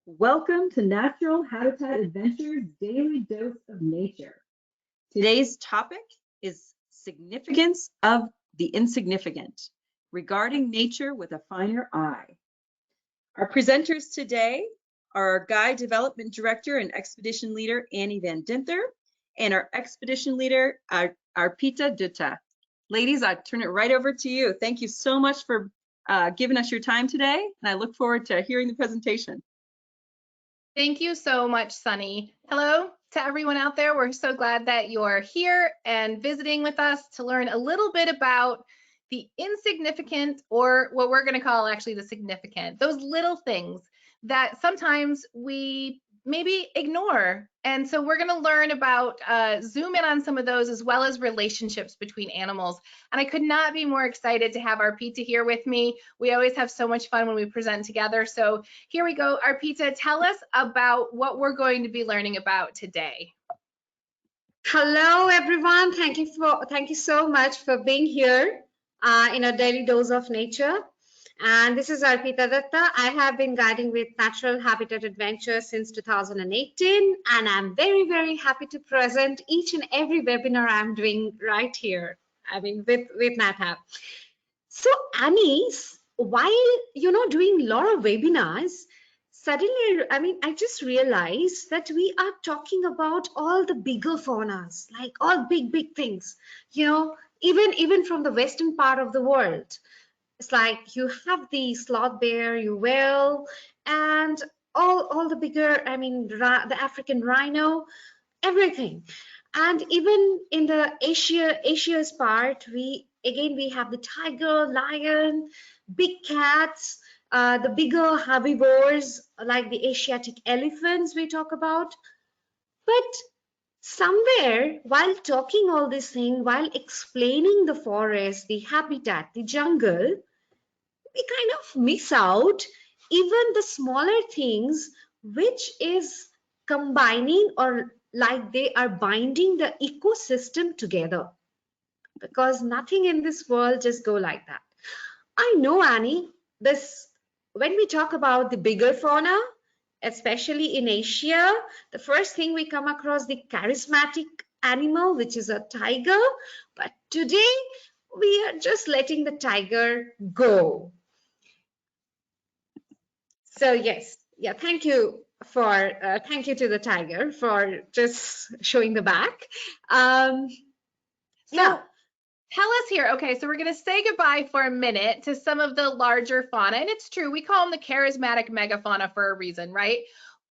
Welcome to Natural Habitat Adventures Daily Dose of Nature. Today's topic is significance of the insignificant, regarding nature with a finer eye. Our presenters today are our Guide Development Director and Expedition Leader, Annie Van Dinther, and our Expedition Leader, Arpita Dutta. Ladies, I turn it right over to you. Thank you so much for giving us your time today, and I look forward to hearing the presentation. Thank you so much, Sunny. Hello to everyone out there. We're so glad that you're here and visiting with us to learn a little bit about the insignificant, or what we're going to call actually the significant, those little things that sometimes we maybe ignore. And so we're going to learn about, zoom in on some of those, as well as relationships between animals. And I could not be more excited to have Arpita here with me. We always have so much fun when we present together. So here we go. Arpita, tell us about what we're going to be learning about today. Hello, everyone. Thank you so much for being here in a daily dose of nature. And this is Arpita Dutta. I have been guiding with Natural Habitat Adventures since 2018, and I'm very, very happy to present each and every webinar I'm doing right here. I mean, with NatHab. So, Annie, while doing a lot of webinars, suddenly, I just realized that we are talking about all the bigger faunas, like all big things. Even from the western part of the world. It's like you have the sloth bear, whale, and all the bigger, the African rhino, everything. And even in the Asia's part, we have the tiger, lion, big cats, the bigger herbivores like the Asiatic elephants we talk about. But somewhere while talking all this thing, while explaining the forest, the habitat, the jungle, we kind of miss out even the smaller things which is combining, or like they are binding the ecosystem together, because nothing in this world just go like that. I know, Annie, when we talk about the bigger fauna, especially in Asia, the first thing we come across the charismatic animal, which is a tiger. But today we are just letting the tiger go. So yes, yeah, thank you to the tiger for just showing the back. Yeah. Tell us here, okay, so we're going to say goodbye for a minute to some of the larger fauna, and it's true, we call them the charismatic megafauna for a reason, right?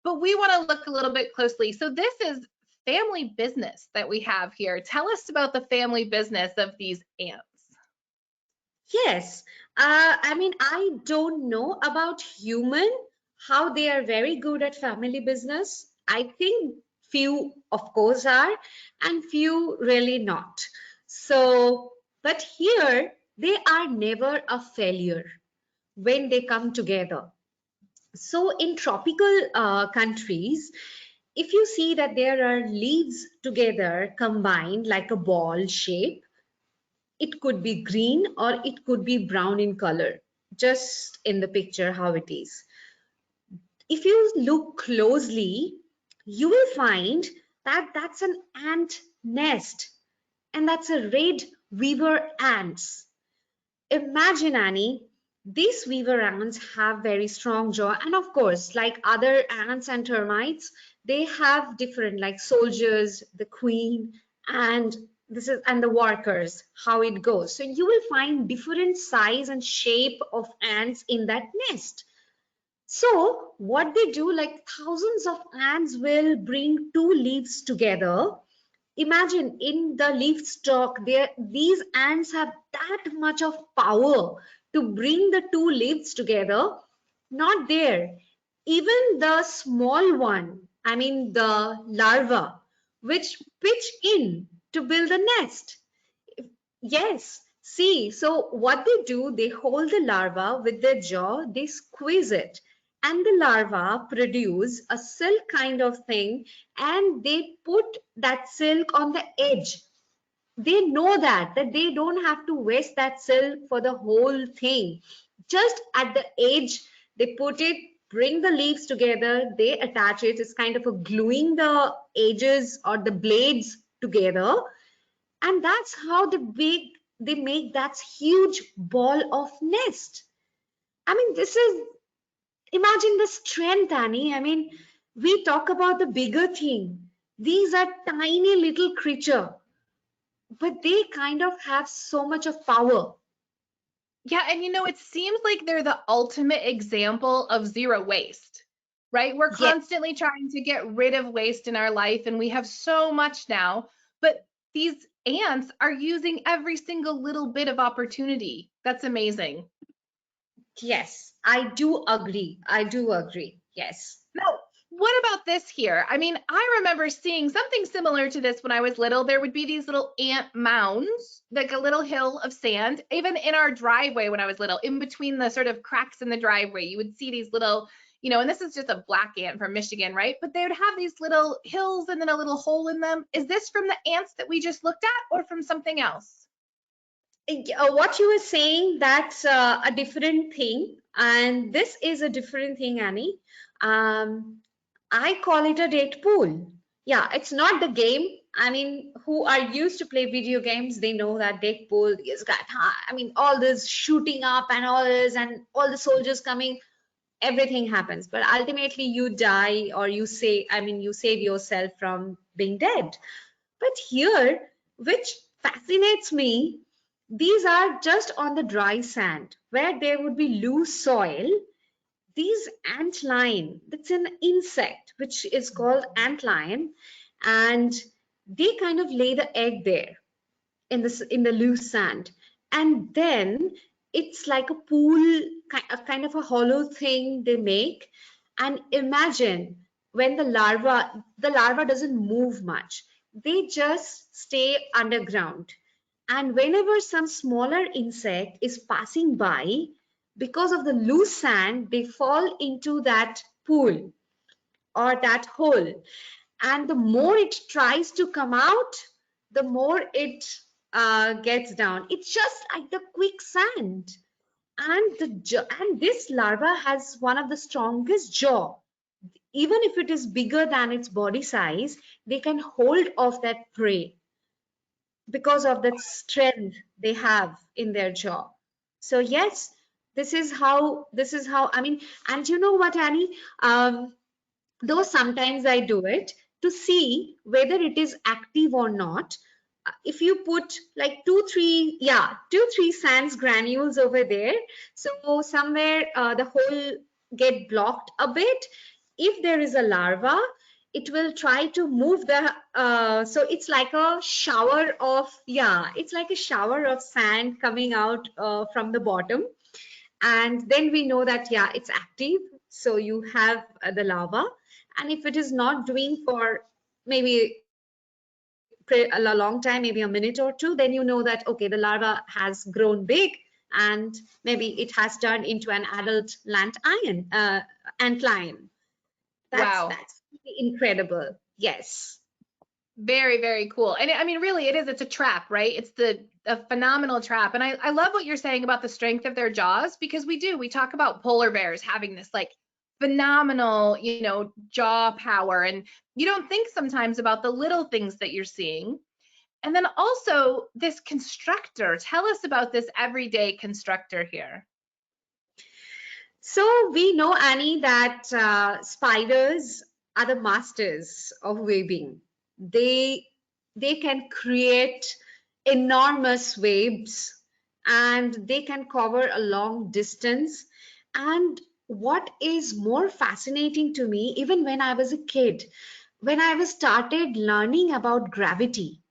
But we want to look a little bit closely. So this is family business that we have here. Tell us about the family business of these ants. Yes, I don't know about human, how they are very good at family business. I think few, of course, are, and few really not. So, but here they are never a failure when they come together. So in tropical countries, if you see that there are leaves together combined like a ball shape, it could be green or it could be brown in color, just in the picture how it is. If you look closely, you will find that that's an ant nest, and that's a red weaver ants. Imagine, Annie, these weaver ants have very strong jaw, and of course, like other ants and termites, they have different, like soldiers, the queen, and the workers, how it goes. So you will find different size and shape of ants in that nest. So what they do, like thousands of ants will bring two leaves together. Imagine in the leaf stalk, these ants have that much of power to bring the two leaves together. Not there. Even the small one, the larva, which pitch in to build a nest. Yes, see, so what they do, they hold the larva with their jaw, they squeeze it, and the larva produce a silk kind of thing, and they put that silk on the edge. They know that they don't have to waste that silk for the whole thing. Just at the edge, they put it bring the leaves together, they attach it. It's kind of a gluing the edges or the blades together. And that's how they make that huge ball of nest. I mean, imagine the strength, Annie. I mean, we talk about the bigger thing. These are tiny little creature, but they kind of have so much of power. Yeah, and it seems like they're the ultimate example of zero waste, right? We're Yes. constantly trying to get rid of waste in our life, and we have so much now, but these ants are using every single little bit of opportunity. That's amazing. Yes, I do agree. I do agree. Yes. Now, what about this here? I mean, I remember seeing something similar to this when I was little. There would be these little ant mounds, like a little hill of sand, even in our driveway when I was little, in between the sort of cracks in the driveway, you would see these little, and this is just a black ant from Michigan, right? But they would have these little hills and then a little hole in them. Is this from the ants that we just looked at or from something else? What you were saying, that's a different thing. And this is a different thing, Annie. I call it a date pool. Yeah, it's not the game. I mean, who are used to play video games, they know that date pool is got, I mean, all this shooting up and all this and all the soldiers coming, everything happens. But ultimately you die or you save yourself from being dead. But here, which fascinates me, these are just on the dry sand where there would be loose soil. These antlion, that's an insect which is called antlion, and they kind of lay the egg there in the loose sand, and then it's like a pool, kind of a hollow thing they make. And imagine when the larva doesn't move much, they just stay underground, and whenever some smaller insect is passing by, because of the loose sand, they fall into that pool or that hole. And the more it tries to come out, the more it gets down. It's just like the quicksand. And this larva has one of the strongest jaw. Even if it is bigger than its body size, they can hold off that prey because of the strength they have in their jaw. So yes, this is how I mean, and you know what, Annie? Though sometimes I do it to see whether it is active or not. If you put like two, three sands granules over there, so somewhere the hole get blocked a bit. If there is a larva, it will try to move the so it's like a shower of sand coming out from the bottom, and then we know that it's active. So you have the larva, and if it is not doing for maybe a long time, maybe a minute or two, then you know that okay, the larva has grown big and maybe it has turned into an adult antlion. Wow. That's incredible. Yes. Very, very cool. And I mean, really, it's a trap, right? It's a phenomenal trap. And I love what you're saying about the strength of their jaws, because we talk about polar bears having this like phenomenal, jaw power. And you don't think sometimes about the little things that you're seeing. And then also this constructor. Tell us about this everyday constructor here. So we know, Annie, that spiders are the masters of weaving. They can create enormous webs, and they can cover a long distance. And what is more fascinating to me, even when I was a kid, when I was started learning about gravity,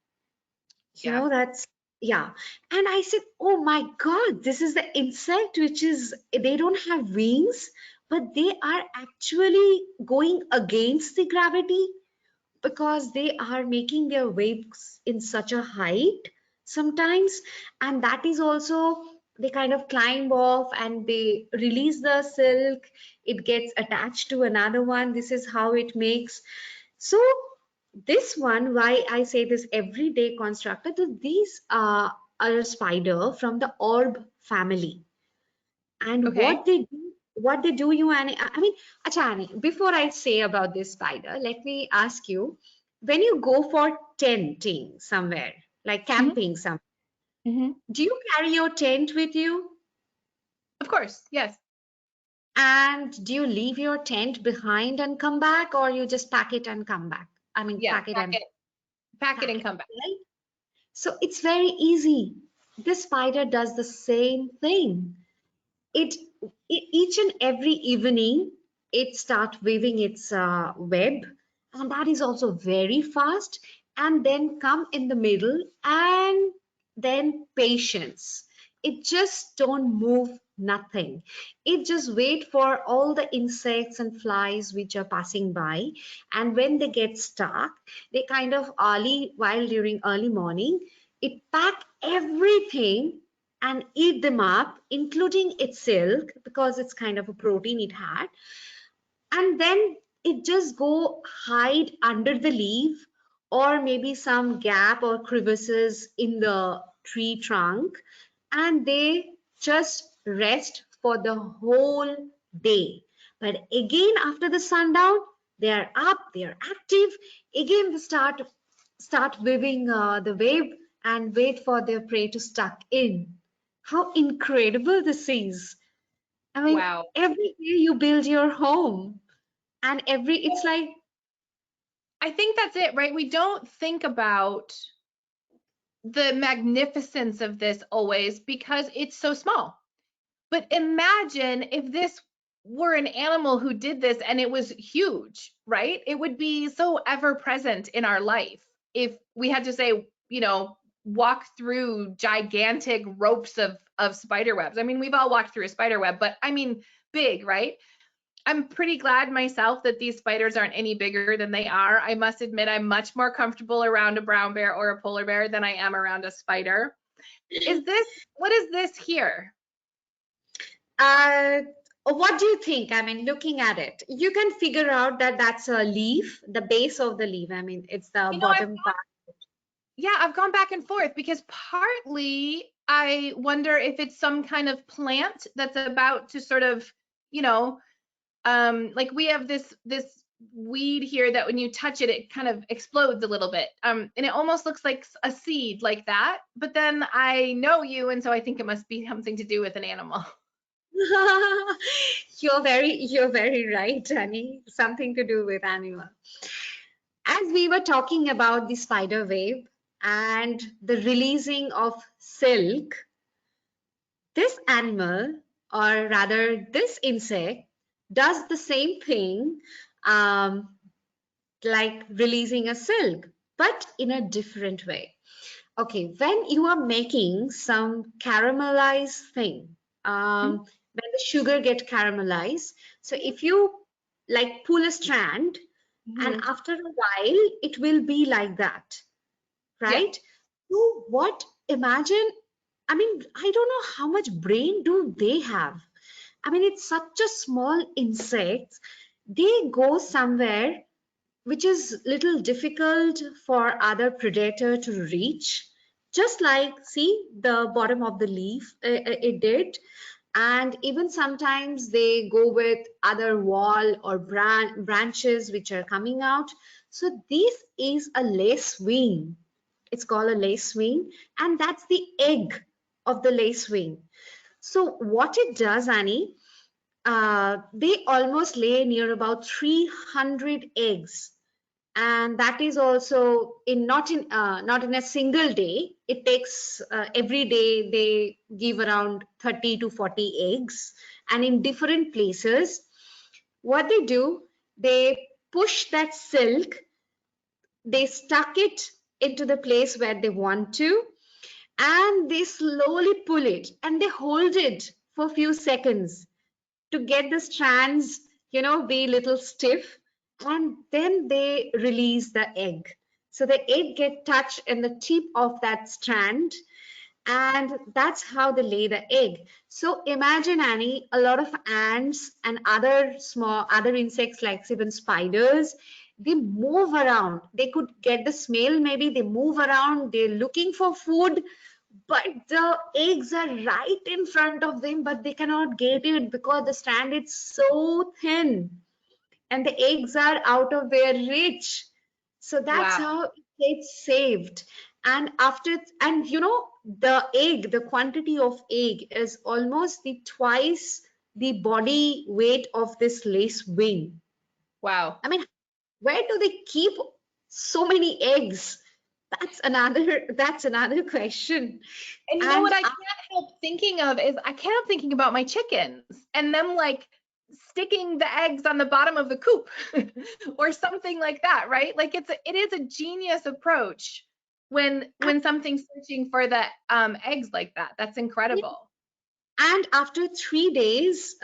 that's and I said, oh my god, this is the insect which is, they don't have wings, but they are actually going against the gravity because they are making their waves in such a height sometimes. And that is also, they kind of climb off and they release the silk, it gets attached to another one. This is how it makes. So this one, why I say this everyday constructor, that these are a spider from the orb family. And Okay. what they do, what they do, you Annie, I mean, acha, Annie, before I say about this spider, let me ask you, when you go for tenting somewhere, like camping somewhere, do you carry your tent with you? Of course, yes. And do you leave your tent behind and come back, or you just pack it and come back? I mean, Yeah, pack it and pack it pack and it, come back. right? So it's very easy. This spider does the same thing. It each and every evening it start weaving its web, and that is also very fast, and then come in the middle, and then patience. It just don't move nothing. It just wait for all the insects and flies which are passing by, and when they get stuck, they kind of early, while during early morning, it pack everything and eat them up, including its silk, because it's kind of a protein it had. And then it just go hide under the leaf, or maybe some gap or crevices in the tree trunk, and they just rest for the whole day. But again, after the sundown, they are up, they are active. Again, they start weaving the web and wait for their prey to stuck in. How incredible this is. I mean, Wow. every day you build your home, and it's like, I think that's it, right? We don't think about the magnificence of this always because it's so small. But imagine if this were an animal who did this and it was huge, right? It would be so ever present in our life. If we had to say, walk through gigantic ropes of spider webs. I mean, we've all walked through a spider web, but I mean, big, right? I'm pretty glad myself that these spiders aren't any bigger than they are. I must admit, I'm much more comfortable around a brown bear or a polar bear than I am around a spider. What is this here? uh, what do you think? I mean, looking at it, you can figure out that that's a leaf, the base of the leaf. I mean, it's the bottom part. I've gone back and forth because partly I wonder if it's some kind of plant that's about to sort of, like we have this weed here that when you touch it, it kind of explodes a little bit. And it almost looks like a seed like that. But then I know you, and so I think it must be something to do with an animal. You're very right, honey. Something to do with animal. As we were talking about the spider web and the releasing of silk, this animal, or rather this insect, does the same thing, like releasing a silk, but in a different way. Okay, when you are making some caramelized thing, when the sugar get caramelized, so if you like pull a strand, and after a while it will be like that, right? So what, imagine, I mean, I don't know how much brain do they have. I mean, it's such a small insect. They go somewhere which is little difficult for other predator to reach. Just like, see, the bottom of the leaf, it did. And even sometimes they go with other wall or branches which are coming out. So this is a lace wing. It's called a lace wing, and that's the egg of the lace wing. So what it does, Annie, they almost lay near about 300 eggs, and that is also in not in a single day. It takes every day they give around 30 to 40 eggs, and in different places. What they do, they push that silk, they stuck it into the place where they want to, and they slowly pull it and they hold it for a few seconds to get the strands, be a little stiff, and then they release the egg. So the egg get touched in the tip of that strand, and that's how they lay the egg. So imagine, Annie, a lot of ants and other insects like even spiders, they move around. They could get the smell, maybe they move around, they're looking for food, but the eggs are right in front of them, but they cannot get it because the strand is so thin and the eggs are out of their reach. So that's Wow. how it gets saved. And the egg, the quantity of egg is almost the twice the body weight of this lace wing. Wow. I mean, where do they keep so many eggs? That's another question. And you know And what I can't help thinking of is I can't help thinking about my chickens and them like sticking the eggs on the bottom of the coop or something like that, right? Like it is a genius approach when something's searching for the eggs like that. That's incredible. And after 3 days,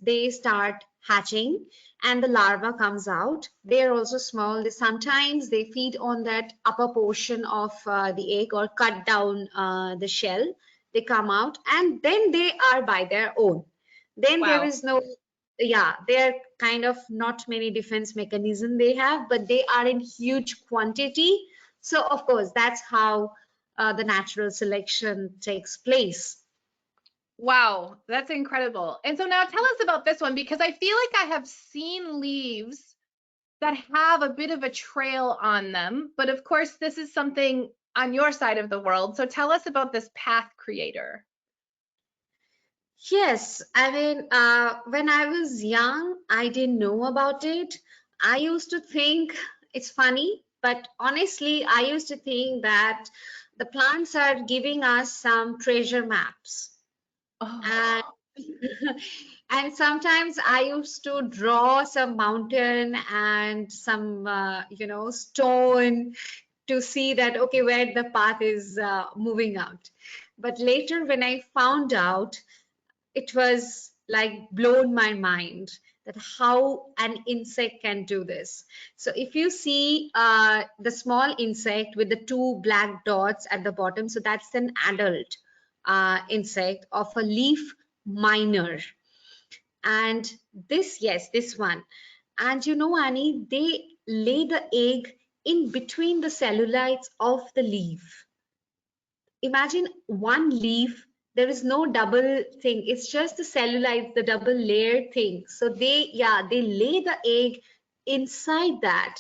they start hatching and the larva comes out. They are also small. Sometimes they feed on that upper portion of the egg or cut down the shell. They come out and then they are by their own. Then there Wow. is no, yeah, there are kind of not many defense mechanism they have, but they are in huge quantity. So of course, that's how the natural selection takes place. Wow, that's incredible. And so now tell us about this one because I feel like I have seen leaves that have a bit of a trail on them, but of course this is something on your side of the world. So tell us about this path creator. Yes, I mean, when I was young, I didn't know about it. I used to think it's funny, but honestly, I used to think that the plants are giving us some treasure maps. And Oh, and sometimes I used to draw some mountain and some stone to see that okay where the path is moving out. But later when I found out, it was like blown my mind that how an insect can do this. So if you see the small insect with the two black dots at the bottom, so that's an adult insect of a leaf miner. And this one. And you know, Annie, they lay the egg in between the cellulites of the leaf. Imagine one leaf, there is no double thing, it's just the cellulite, the double layer thing. So they lay the egg inside that,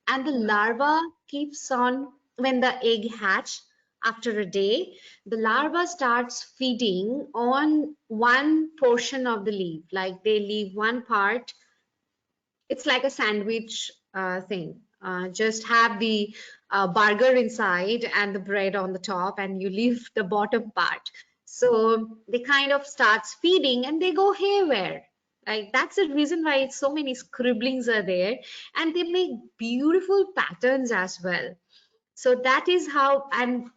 and the larva keeps on. When the egg hatch after a day, the larva starts feeding on one portion of the leaf, like they leave one part. It's like a sandwich thing. Just have the burger inside and the bread on the top, and you leave the bottom part. So they kind of starts feeding and they go haywire. Like that's the reason why so many scribblings are there, and they make beautiful patterns as well. So that is how, and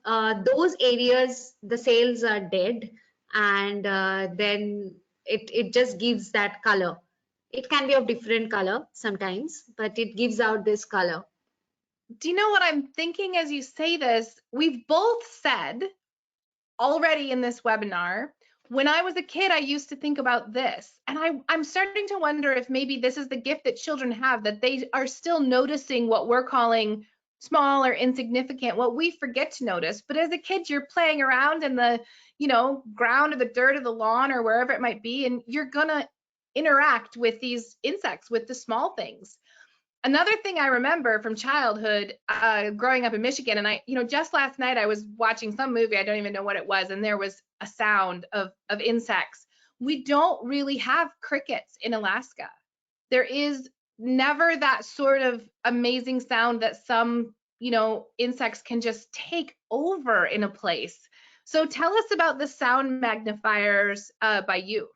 those areas the cells are dead, and then it just gives that color. It can be of different color sometimes, but it gives out this color. do you know what I'm thinking as you say this? We've both said already in this webinar, when I was a kid, I used to think about this. And I'm starting to wonder if maybe this is the gift that children have, that they are still noticing what we're calling small or insignificant, what we forget to notice. But as a kid, you're playing around in the, ground or the dirt of the lawn or wherever it might be, and you're gonna interact with these insects, with the small things. Another thing I remember from childhood, growing up in Michigan, and just last night I was watching some movie, I don't even know what it was, and there was a sound of insects. We don't really have crickets in Alaska. There is never that sort of amazing sound that some, insects can just take over in a place. So tell us about the sound magnifiers by you.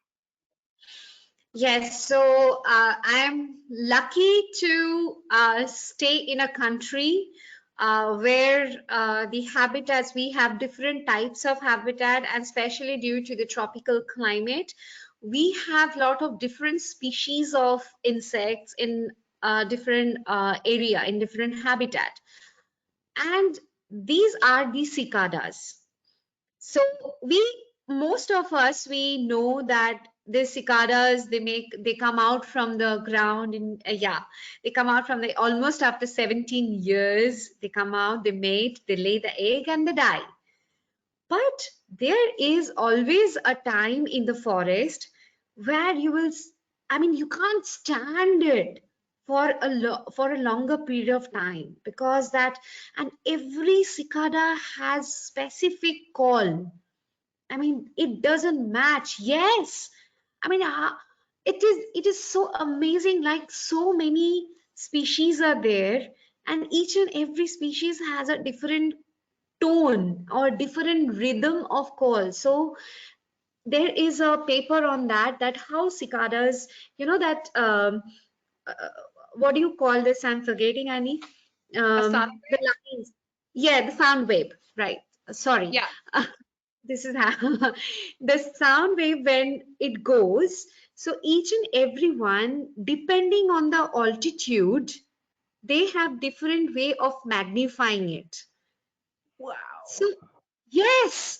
Yes, so I'm lucky to stay in a country where the habitats, we have different types of habitat, and especially due to the tropical climate, we have a lot of different species of insects in different area, in different habitat. And these are the cicadas. So most of us, we know that the cicadas, they come out from the ground in they come out from the almost after 17 years. They come out, they mate, they lay the egg, and they die. But there is always a time in the forest where you will, I mean, you can't stand it for for a longer period of time, because that, and every cicada has specific call. I mean, it doesn't match. Yes. I mean, it is so amazing. Like, so many species are there, and each and every species has a different tone or different rhythm of call. So there is a paper on that, that how cicadas, that uh, what do you call this? I'm forgetting, Annie. A sonic The wave? lines. Yeah, the sound wave. Right. Sorry. Yeah. This is how the sound wave when it goes. So each and every one, depending on the altitude, they have different way of magnifying it. Wow. So yes,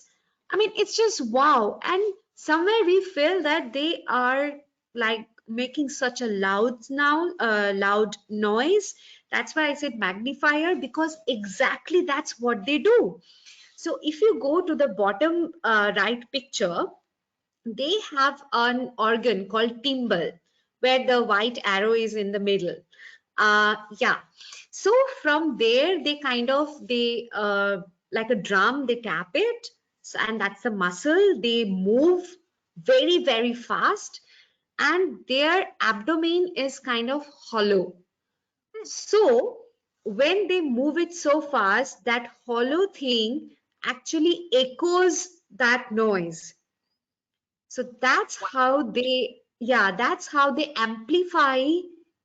I mean, it's just wow. And somewhere we feel that they are like making such a loud noise. That's why I said magnifier, because exactly that's what they do. So if you go to the bottom right picture, they have an organ called timbal, where the white arrow is in the middle. Yeah. So from there, they like a drum, they tap it, so, and that's the muscle. They move very, very fast, and their abdomen is kind of hollow. So when they move it so fast, that hollow thing actually echoes that noise. So that's how they amplify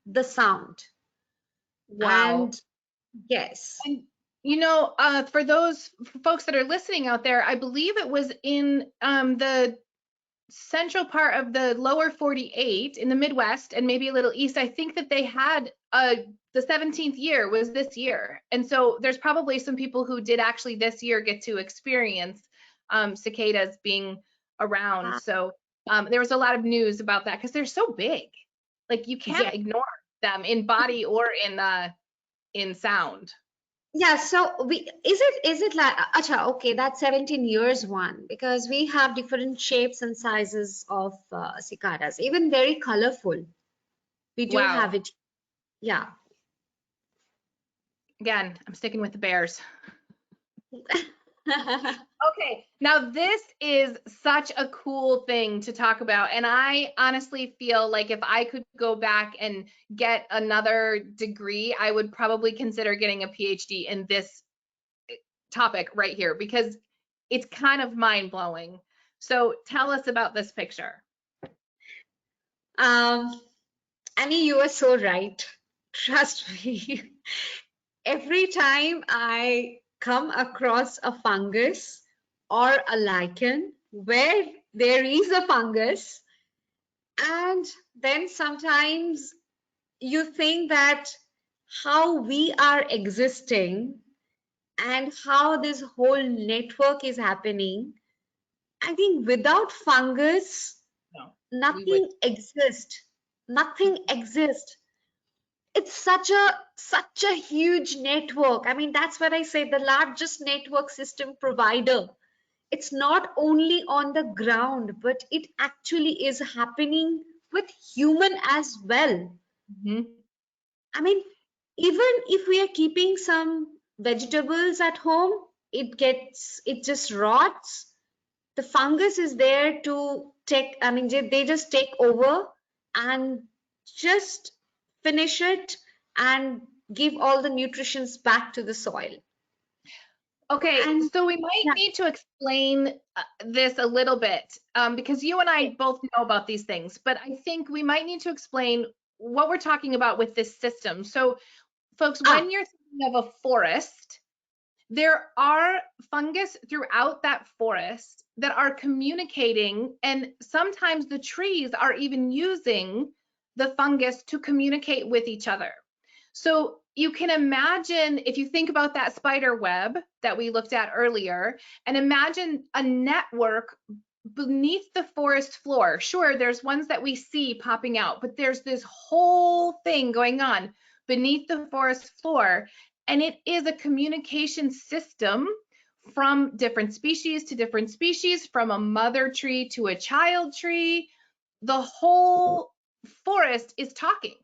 the sound. Wow. And yes, And for those folks that are listening out there, I believe it was in the central part of the lower 48 in the Midwest and maybe a little east. I think that they had the 17th year was this year. And so there's probably some people who did actually this year get to experience cicadas being around. So there was a lot of news about that because they're so big. Like you yeah, can't ignore them in body or in sound. yeah. So is it like acha, okay, that's 17 years one, because we have different shapes and sizes of cicadas, even very colorful. We do Wow. have it. Yeah. Again, I'm sticking with the bears. Okay, now this is such a cool thing to talk about. And I honestly feel like if I could go back and get another degree, I would probably consider getting a PhD in this topic right here because it's kind of mind blowing. So tell us about this picture. Annie, you are so right. Trust me. Every time I come across a fungus or a lichen where there is a fungus, and then sometimes you think that how we are existing and how this whole network is happening. I think without fungus, No, we would. nothing exists. Nothing exists. It's such a huge network. I mean, that's what I say, the largest network system provider. It's not only on the ground, but it actually is happening with human as well. Mhm. I mean, even if we are keeping some vegetables at home, it just rots. The fungus is there to take, I mean, they just take over and just finish it and give all the nutritions back to the soil. Okay, And so we might yeah, need to explain this a little bit because you and I both know about these things, but I think we might need to explain what we're talking about with this system. So, folks, ah, when you're thinking of a forest, there are fungus throughout that forest that are communicating, and sometimes the trees are even using the fungus to communicate with each other. So you can imagine if you think about that spider web that we looked at earlier, and imagine a network beneath the forest floor. Sure, there's ones that we see popping out, but there's this whole thing going on beneath the forest floor, and it is a communication system from different species to different species, from a mother tree to a child tree. The whole forest is talking.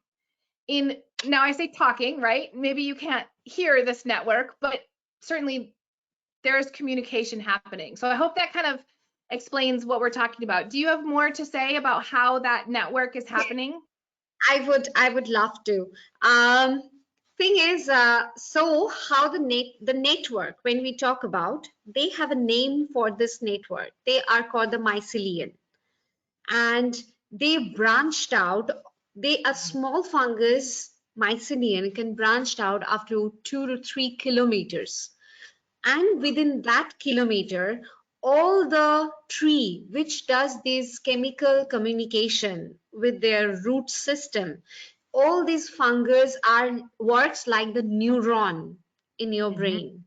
Now I say talking, right? Maybe you can't hear this network, but certainly there's communication happening. So I hope that kind of explains what we're talking about. Do you have more to say about how that network is happening? I would love to. Thing is, so how the network, when we talk about, they have a name for this network. They are called the mycelium, and they branched out. A small fungus mycelium can branch out up to 2 to 3 kilometers, and within that kilometer, all the tree which does this chemical communication with their root system, all these fungus works like the neuron in your brain.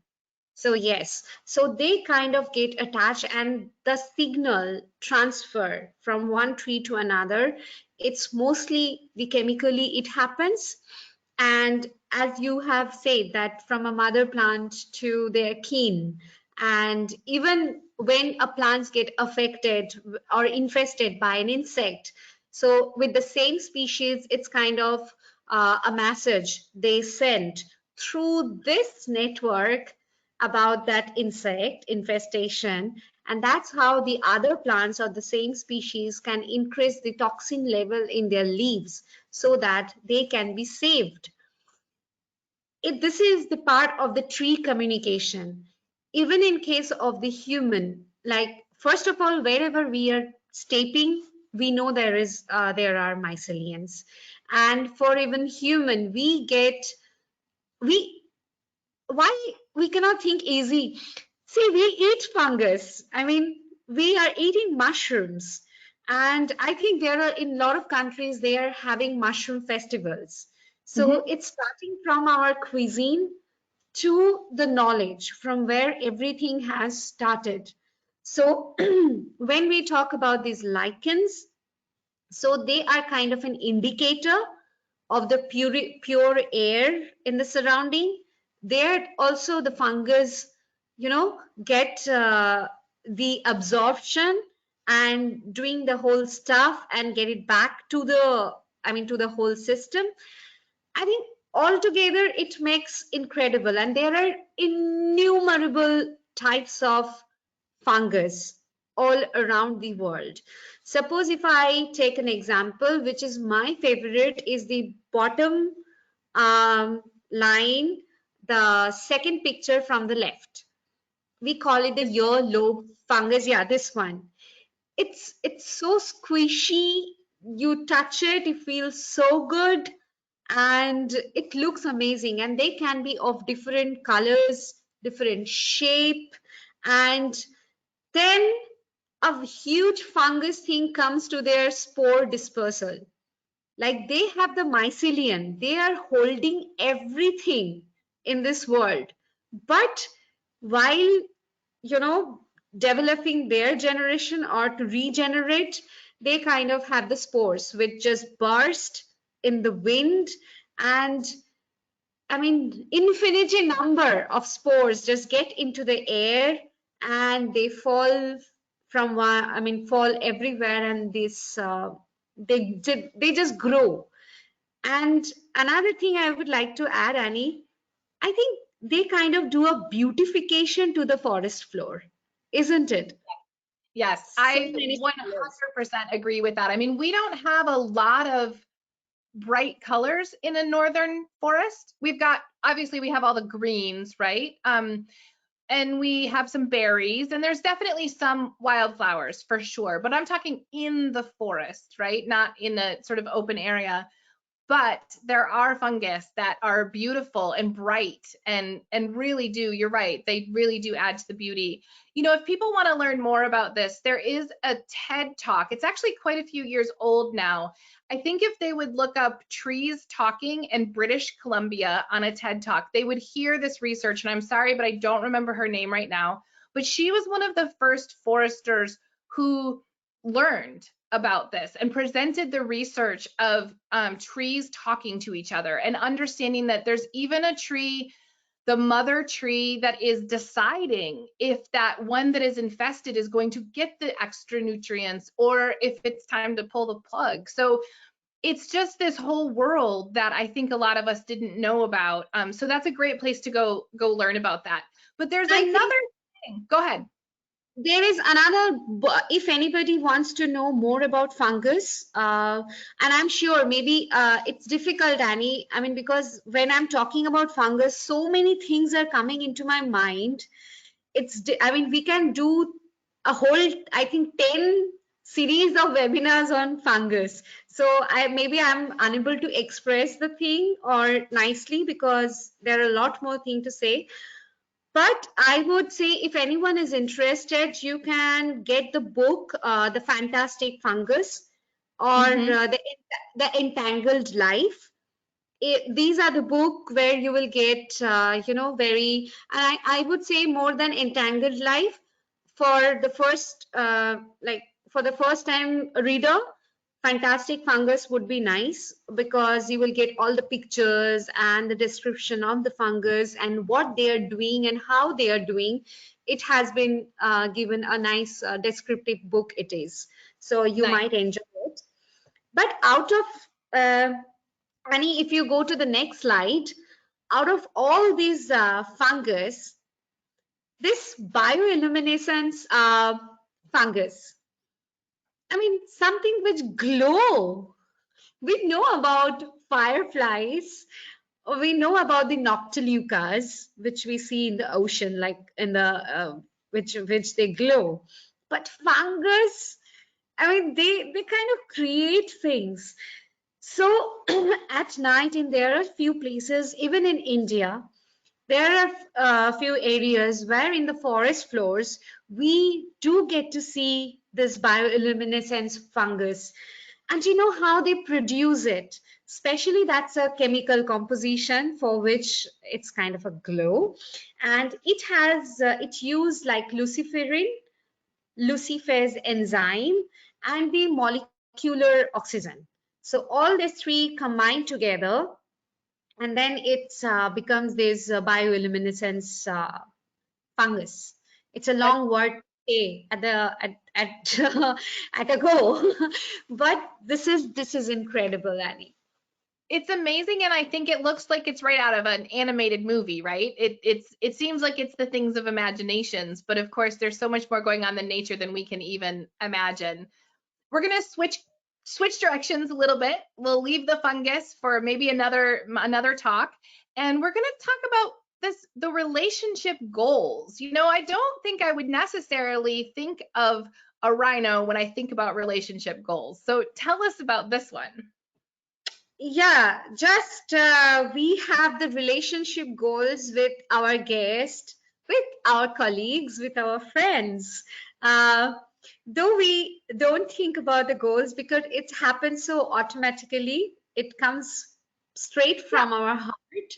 So yes, so they kind of get attached, and the signal transfer from one tree to another, it's mostly the chemically it happens. And as you have said, that from a mother plant to their kin, and even when a plants get affected or infested by an insect, so with the same species, it's kind of a message they send through this network about that insect infestation, and that's how the other plants of the same species can increase the toxin level in their leaves so that they can be saved. This is the part of the tree communication. Even in case of the human, like first of all, wherever we are stepping, we know there are myceliums, and for even human, we why we cannot think easy. See, we eat fungus. I mean, we are eating mushrooms. And I think there are, in a lot of countries, they are having mushroom festivals. So it's starting from our cuisine to the knowledge from where everything has started. So when we talk about these lichens, so they are kind of an indicator of the pure air in the surrounding. There also the fungus, get the absorption and doing the whole stuff and get it back to to the whole system. I think altogether it makes incredible, and there are innumerable types of fungus all around the world. Suppose if I take an example, which is my favorite, is the bottom line, the second picture from the left. We call it the earlobe fungus. Yeah, this one. It's so squishy. You touch it, it feels so good, and it looks amazing. And they can be of different colors, different shape, and then a huge fungus thing comes to their spore dispersal. Like they have the mycelium, they are holding everything in this world. But while, developing their generation or to regenerate, they kind of have the spores which just burst in the wind, and I mean, infinity number of spores just get into the air and they fall from fall everywhere, and they just grow. And another thing I would like to add, Annie, I think they kind of do a beautification to the forest floor, isn't it? Yes, So I many 100% agree with that. I mean, we don't have a lot of bright colors in a northern forest. Obviously we have all the greens, right? And we have some berries, and there's definitely some wildflowers for sure, but I'm talking in the forest, right? Not in a sort of open area. But there are fungus that are beautiful and bright and really do, you're right, they really do add to the beauty. If people want to learn more about this, there is a TED Talk. It's actually quite a few years old now. I think if they would look up trees talking in British Columbia on a TED Talk, they would hear this research, and I'm sorry, but I don't remember her name right now. But she was one of the first foresters who learned about this and presented the research of trees talking to each other and understanding that there's even a tree the mother tree that is deciding if that one that is infested is going to get the extra nutrients or if it's time to pull the plug. So it's just this whole world that I think a lot of us didn't know about. So that's a great place to go learn about that. But there's another thing. Go ahead. There is another, if anybody wants to know more about fungus, and I'm sure maybe it's difficult, Annie. I mean, because when I'm talking about fungus, so many things are coming into my mind. I mean, we can do a whole, I think, 10 series of webinars on fungus. So maybe I'm unable to express the thing or nicely because there are a lot more things to say. But I would say if anyone is interested, you can get the book, The Fantastic Fungus, or the Entangled Life. These are the book where you will get, and I would say more than Entangled Life for the first, for the first time reader. Fantastic Fungus would be nice because you will get all the pictures and the description of the fungus and what they are doing and how they are doing. It has been given a nice descriptive book it is. So you might enjoy it. But out of, Annie, if you go to the next slide, out of all these fungus, this bioluminescence fungus, I mean, something which glow. We know about fireflies. We know about the noctilucas, which we see in the ocean, like in the which they glow. But fungus, I mean, they kind of create things. So at night, there are a few places, even in India, there are a few areas where in the forest floors, we do get to see this bioluminescence fungus. And you know how they produce it? Especially that's a chemical composition for which it's kind of a glow. And it has, it used like luciferase enzyme, and the molecular oxygen. So all these three combine together, and then it becomes this bioluminescence fungus. It's a long word to say at a go, but this is incredible, Annie. It's amazing, and I think it looks like it's right out of an animated movie, right? It seems like it's the things of imaginations, but of course there's so much more going on in nature than we can even imagine. We're gonna switch directions a little bit. We'll leave the fungus for maybe another talk, and we're gonna talk about the relationship goals. You know, I don't think I would necessarily think of a rhino when I think about relationship goals. So tell us about this one. Yeah, just we have the relationship goals with our guest, with our colleagues, with our friends. Though we don't think about the goals because it happens so automatically, it comes straight from our heart.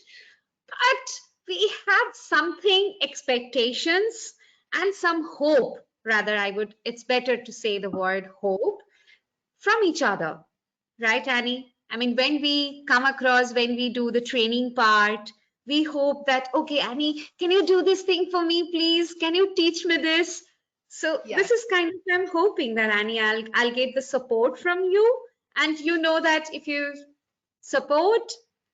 But we have something, expectations and some hope. Rather, it's better to say the word hope from each other. Right, Annie? I mean, when we come across, when we do the training part, we hope that, okay, Annie, can you do this thing for me, please? Can you teach me this? So this is kind of, I'm hoping that, Annie, I'll get the support from you. And you know that if you support,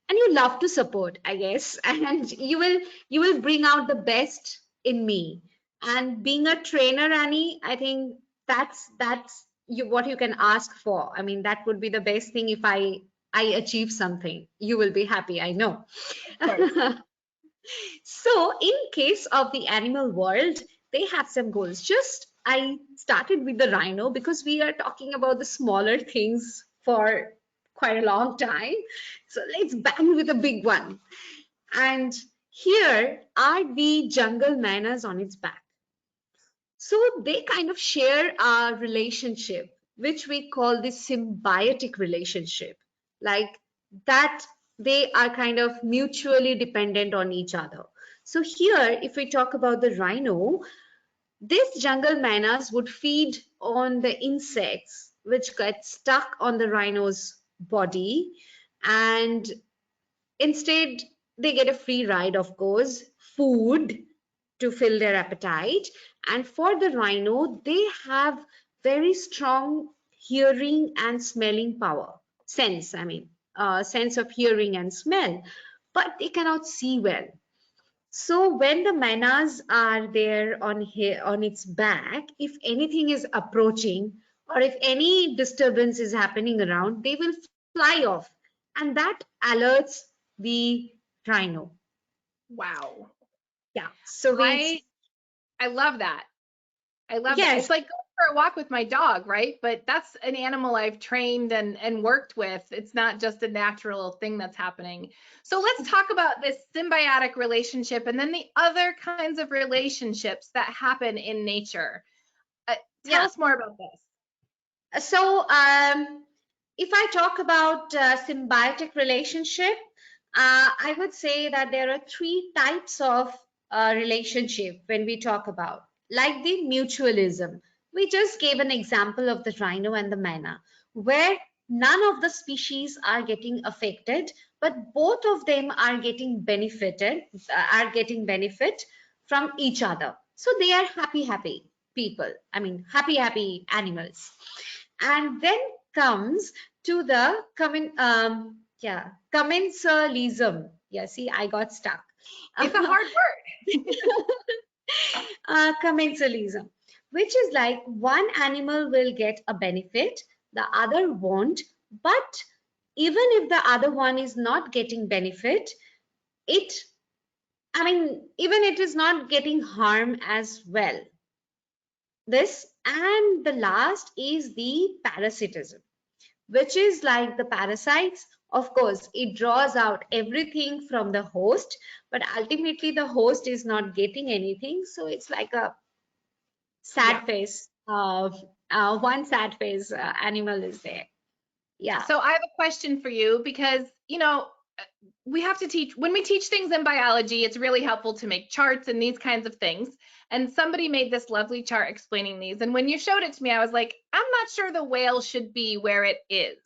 and you love to support, I guess, and you will bring out the best in me. And being a trainer, Annie, I think that's what you can ask for. I mean, that would be the best thing. If I achieve something, you will be happy, I know. So in case of the animal world, they have some goals. I started with the rhino because we are talking about the smaller things for quite a long time. So let's bang with a big one. And here are the jungle manas on its back. So they kind of share a relationship, which we call the symbiotic relationship, like that they are kind of mutually dependent on each other. So here, if we talk about the rhino, these jungle manas would feed on the insects which get stuck on the rhino's body, and instead they get a free ride, of course, food to fill their appetite. And for the rhino, they have very strong hearing and smelling power, sense, I mean, sense of hearing and smell, but they cannot see well. So when the manas are there on here on its back, if anything is approaching or if any disturbance is happening around, they will fly off, and that alerts the rhino. Wow. Yeah. So we I love that. I love that. yes, It's like going for a walk with my dog, right? But that's an animal I've trained and worked with. It's not just a natural thing that's happening. So let's talk about this symbiotic relationship and then the other kinds of relationships that happen in nature. Tell yeah. us more about this. So if I talk about symbiotic relationship, I would say that there are three types of relationship when we talk about, like the mutualism. We just gave an example of the rhino and the mana, where none of the species are getting affected, but both of them are getting benefit from each other. So they are happy people. I mean, happy animals. And then comes to the commensalism. Yeah, see, I got stuck. It's a hard word. Commensalism, which is like one animal will get a benefit, the other won't, but even if the other one is not getting benefit, even it is not getting harm as well. This, and the last is the parasitism, which is like the parasites. Of course, it draws out everything from the host, but ultimately the host is not getting anything. So it's like a sad face. One sad face animal is there. Yeah. So I have a question for you because, we have to teach, when we teach things in biology, it's really helpful to make charts and these kinds of things. And somebody made this lovely chart explaining these. And when you showed it to me, I was like, I'm not sure the whale should be where it is.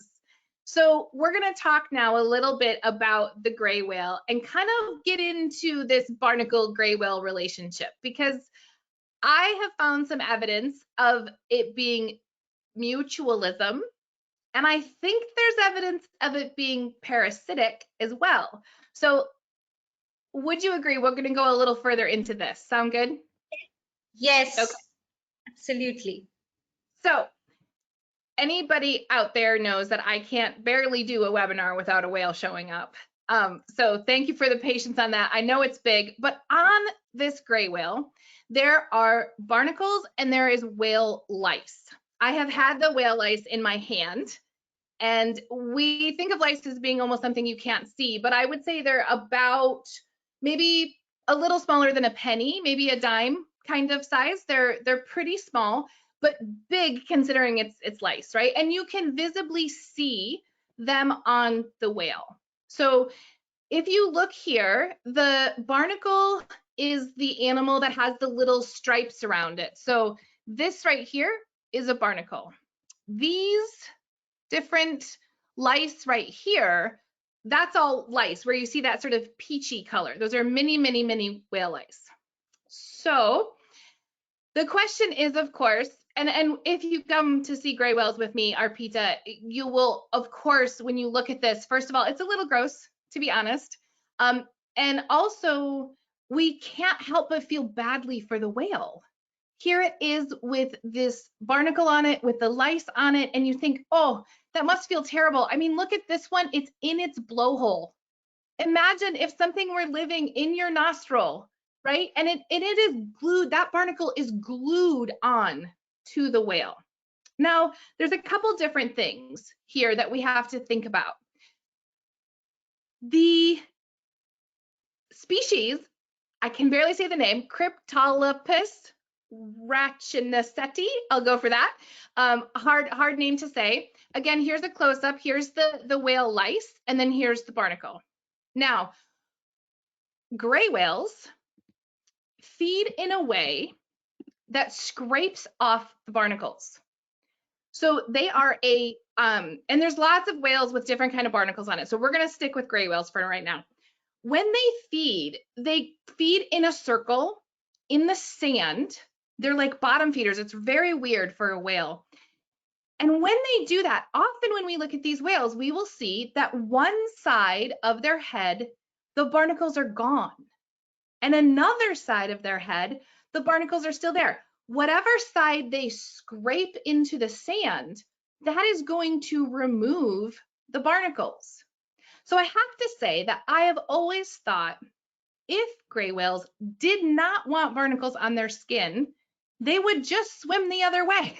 So we're going to talk now a little bit about the gray whale and kind of get into this barnacle gray whale relationship, because I have found some evidence of it being mutualism. And I think there's evidence of it being parasitic as well. So would you agree? We're going to go a little further into this. Sound good? Yes, Okay. absolutely. So anybody out there knows that I can't barely do a webinar without a whale showing up. So thank you for the patience on that. I know it's big, but on this gray whale, there are barnacles and there is whale lice. I have had the whale lice in my hand, and we think of lice as being almost something you can't see, but I would say they're about maybe a little smaller than a penny, maybe a dime kind of size. They're pretty small, but big considering it's lice, right? And you can visibly see them on the whale. So if you look here, the barnacle is the animal that has the little stripes around it. So this right here is a barnacle. These different lice right here, that's all lice, where you see that sort of peachy color. Those are mini whale lice. So the question is, of course, and if you come to see gray whales with me, Arpita, you will, of course, when you look at this, first of all, it's a little gross, to be honest. And also, we can't help but feel badly for the whale. Here it is with this barnacle on it, with the lice on it, and you think, oh, that must feel terrible. I mean, look at this one, it's in its blowhole. Imagine if something were living in your nostril, right? And it is glued, that barnacle is glued on to the whale. Now, there's a couple different things here that we have to think about. The species, I can barely say the name, Cryptolopus rachinacetti, I'll go for that. Hard name to say. Again, here's a close-up. Here's the whale lice, and then here's the barnacle. Now, gray whales feed in a way that scrapes off the barnacles. So they are and there's lots of whales with different kind of barnacles on it. So we're going to stick with gray whales for right now. When they feed in a circle in the sand. They're like bottom feeders. It's very weird for a whale. And when they do that, often when we look at these whales, we will see that one side of their head, the barnacles are gone. And another side of their head, the barnacles are still there. Whatever side they scrape into the sand, that is going to remove the barnacles. So I have to say that I have always thought if gray whales did not want barnacles on their skin, they would just swim the other way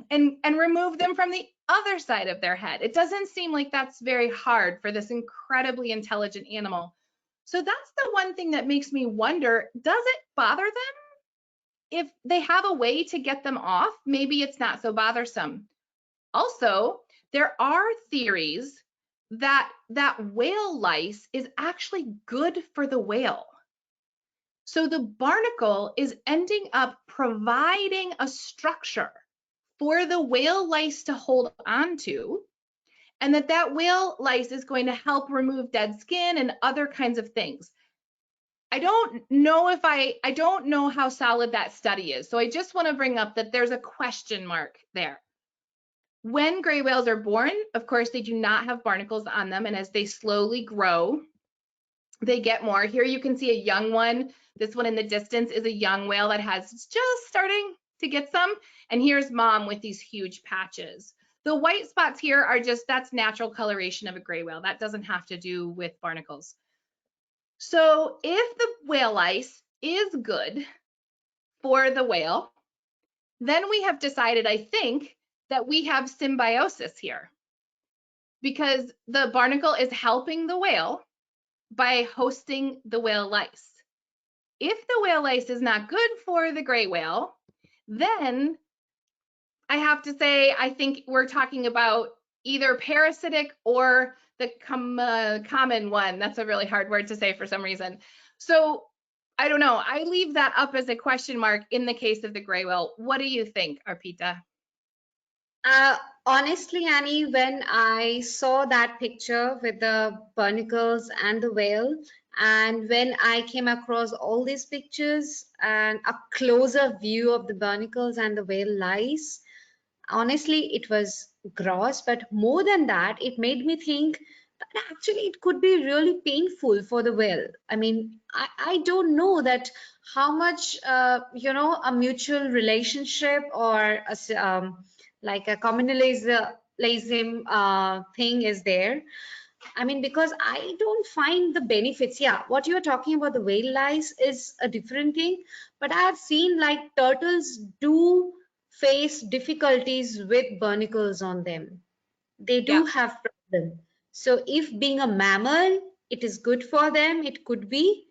and remove them from the other side of their head. It doesn't seem like that's very hard for this incredibly intelligent animal. So that's the one thing that makes me wonder, does it bother them? If they have a way to get them off, maybe it's not so bothersome. Also, there are theories that whale lice is actually good for the whale. So the barnacle is ending up providing a structure for the whale lice to hold onto, and that whale lice is going to help remove dead skin and other kinds of things. I don't know how solid that study is. So I just want to bring up that there's a question mark there. When gray whales are born, of course, they do not have barnacles on them. And as they slowly grow, they get more. Here you can see a young one. This one in the distance is a young whale that has just starting to get some. And here's mom with these huge patches. The white spots here are just, that's natural coloration of a gray whale. That doesn't have to do with barnacles. So if the whale lice is good for the whale, then we have decided, I think, that we have symbiosis here, because the barnacle is helping the whale by hosting the whale lice. If the whale lice is not good for the gray whale, then I have to say, I think we're talking about either parasitic or the common one. That's a really hard word to say for some reason. So I don't know. I leave that up as a question mark in the case of the gray whale. What do you think, Arpita? Honestly, Annie, when I saw that picture with the barnacles and the whale, and when I came across all these pictures and a closer view of the barnacles and the whale lice, honestly, it was gross. But more than that, it made me think that actually it could be really painful for the whale. I mean, I don't know that how much, a mutual relationship or like a communalism thing is there. I mean, because I don't find the benefits. Yeah, what you're talking about, the whale lice is a different thing, but I have seen like turtles do face difficulties with barnacles on them. They do have problems. So if being a mammal, it is good for them, it could be,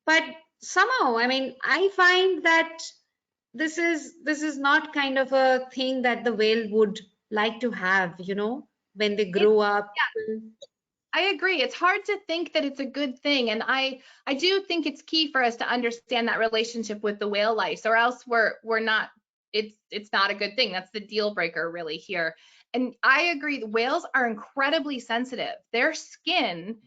but somehow, I mean, I find that this is not kind of a thing that the whale would like to have, when they grow up. Yeah, I agree. It's hard to think that it's a good thing. And I do think it's key for us to understand that relationship with the whale lice, or else we're not, it's not a good thing. That's the deal breaker really here. And I agree, the whales are incredibly sensitive. Their skin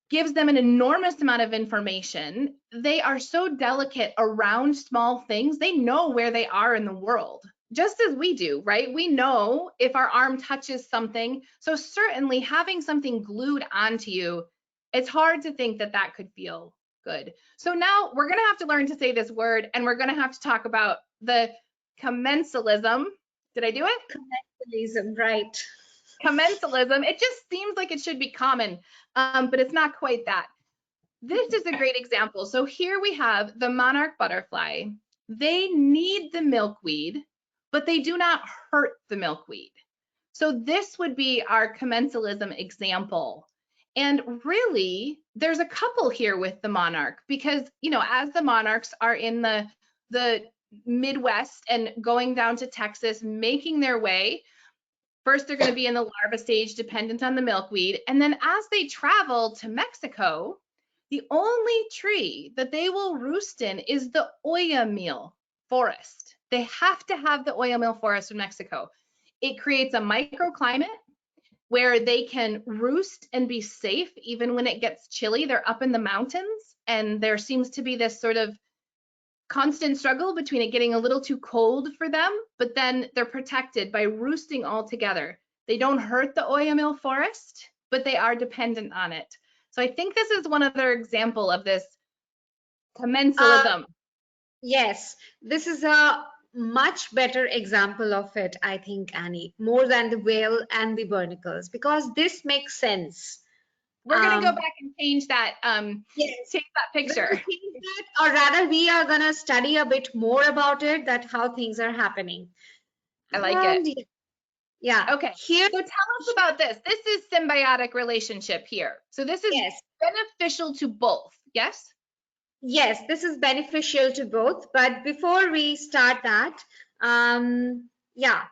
gives them an enormous amount of information. They are so delicate around small things. They know where they are in the world, just as we do, right? We know if our arm touches something. So certainly having something glued onto you, it's hard to think that that could feel good. So now we're going to have to learn to say this word, and we're going to have to talk about the commensalism. Did I do it? Commensalism, right. Commensalism. It just seems like it should be common, but it's not quite that. This is a great example. So here we have the monarch butterfly. They need the milkweed, but they do not hurt the milkweed. So this would be our commensalism example. And really, there's a couple here with the monarch, because, as the monarchs are in the Midwest and going down to Texas, making their way, first, they're going to be in the larva stage, dependent on the milkweed. And then as they travel to Mexico, the only tree that they will roost in is the oyamel forest. They have to have the oyamel forest in Mexico. It creates a microclimate. where they can roost and be safe even when it gets chilly. They're up in the mountains, and there seems to be this sort of constant struggle between it getting a little too cold for them, but then they're protected by roosting all together. They don't hurt the Oyamil forest, but they are dependent on it. So I think this is one other example of this commensalism. Yes, this is a much better example of it, I think, Annie, more than the whale and the barnacles, because this makes sense. We're going to go back and change that, Yes. change that picture. Change that, or rather, we are going to study a bit more about it, that how things are happening. I like it. Yeah. Okay. Here, so tell us about this. This is symbiotic relationship here. So this is beneficial to both. Yes? Yes, this is beneficial to both. But before we start that, yeah.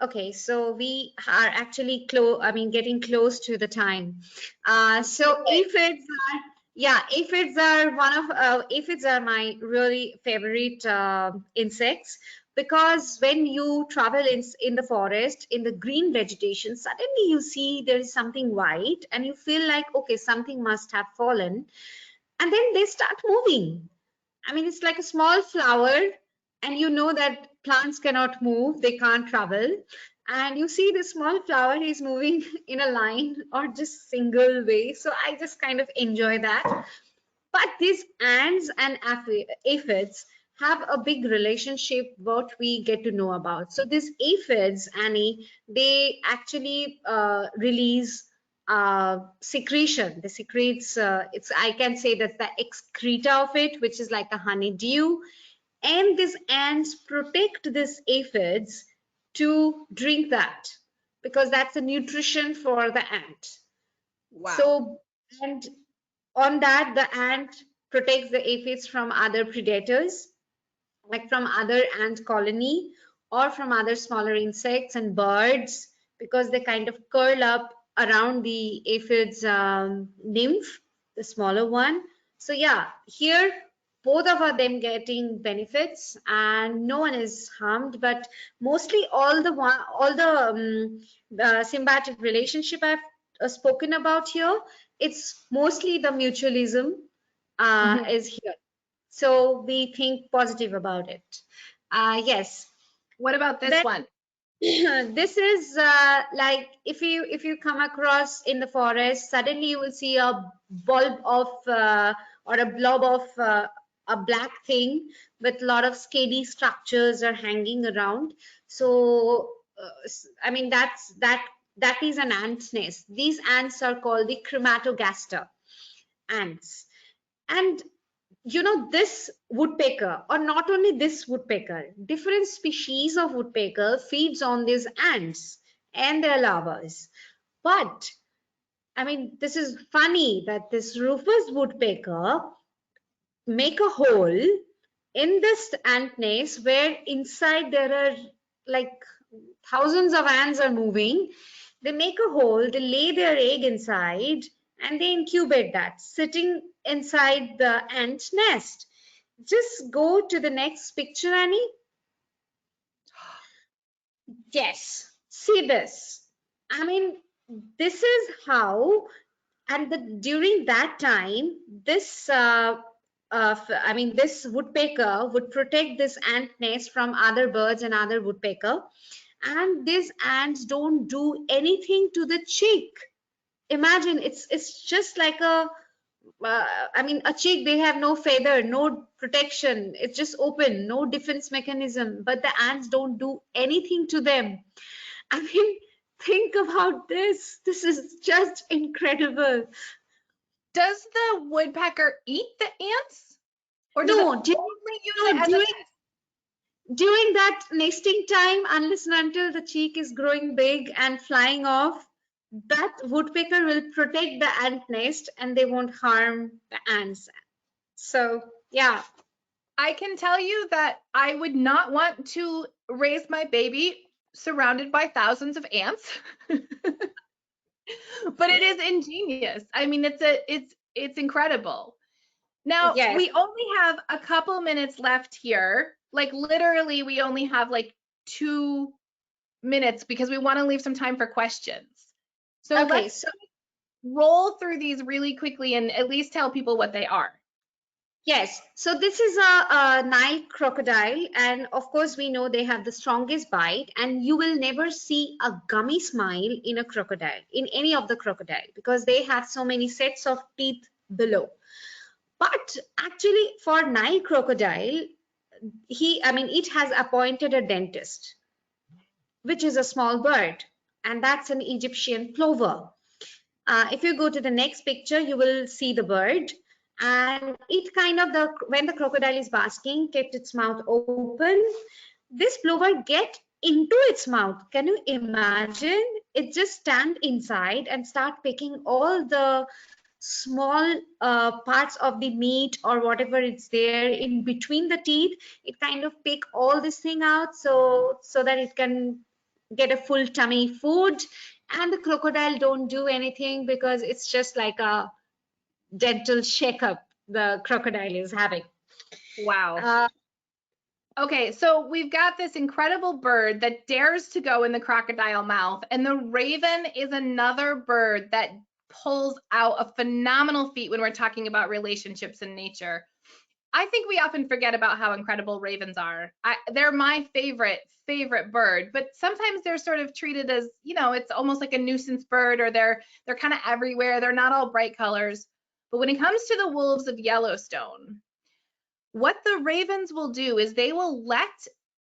Okay, so we are actually getting close to the time. So aphids are, aphids are aphids are my really favorite insects, because when you travel in the forest, in the green vegetation, suddenly you see there is something white and you feel like, okay, something must have fallen. And then they start moving. I mean, it's like a small flower, and you know that plants cannot move, they can't travel. And you see the small flower is moving in a line or just single way. So I just kind of enjoy that. But these ants and aphids have a big relationship, what we get to know about. So these aphids, Annie, they actually release secretion. The secretes, I can say that's the excreta of it, which is like a honeydew. And these ants protect these aphids to drink that, because that's the nutrition for the ant. Wow. So, and on that, the ant protects the aphids from other predators, like from other ant colony or from other smaller insects and birds, because they kind of curl up around the aphids nymph, the smaller one. So yeah, here both of them getting benefits and no one is harmed, but mostly all the symbiotic relationship I've spoken about here, it's mostly the mutualism is here. So we think positive about it. Yes. What about this one? This is like if you come across in the forest, suddenly you will see a bulb of or a blob of a black thing with a lot of scaly structures are hanging around. So I mean that is an ant nest. These ants are called the Chromatogaster ants. And you know, this woodpecker, or not only this woodpecker, different species of woodpecker feeds on these ants and their larvas. But I mean, this is funny that this rufous woodpecker make a hole in this ant nest where inside there are like thousands of ants are moving. They make a hole, they lay their egg inside, and they incubate that, sitting inside the ant nest. Just go to the next picture, Annie. Yes, see this. I mean, this is how, and during that time, this this woodpecker would protect this ant nest from other birds and other woodpecker. And these ants don't do anything to the chick. Imagine, it's just like a a chick, they have no feather, no protection. It's just open, no defense mechanism. But the ants don't do anything to them. I mean, think about this. This is just incredible. Does the woodpecker eat the ants? Or does No, it only use it as a pet? During that nesting time, unless and until the cheek is growing big and flying off, that woodpecker will protect the ant nest and they won't harm the ants. So, yeah. I can tell you that I would not want to raise my baby surrounded by thousands of ants. But it is ingenious. I mean, it's incredible. Now, Yes. we only have a couple minutes left here. Like literally, we only have like 2 minutes because we want to leave some time for questions. So Okay, let's roll through these really quickly and at least tell people what they are. yes, so this is a Nile crocodile, and of course we know they have the strongest bite, and you will never see a gummy smile in a crocodile, in any of the crocodile, because they have so many sets of teeth below. But actually for Nile crocodile, it has appointed a dentist, which is a small bird, and that's an Egyptian plover. If you go to the next picture, you will see the bird, and it kind of, when the crocodile is basking, kept its mouth open. This plover get into its mouth. Can you imagine? It just stand inside and start picking all the small parts of the meat or whatever it's there in between the teeth. It kind of pick all this thing out so that it can get a full tummy food. And the crocodile don't do anything because it's just like a dental shakeup the crocodile is having. Wow. Okay, so we've got this incredible bird that dares to go in the crocodile mouth, and the raven is another bird that pulls out a phenomenal feat when we're talking about relationships in nature. I think we often forget about how incredible ravens are. They're my favorite bird, but sometimes they're sort of treated as, it's almost like a nuisance bird, or they're kind of everywhere. They're not all bright colors. But when it comes to the wolves of Yellowstone, what the ravens will do is they will let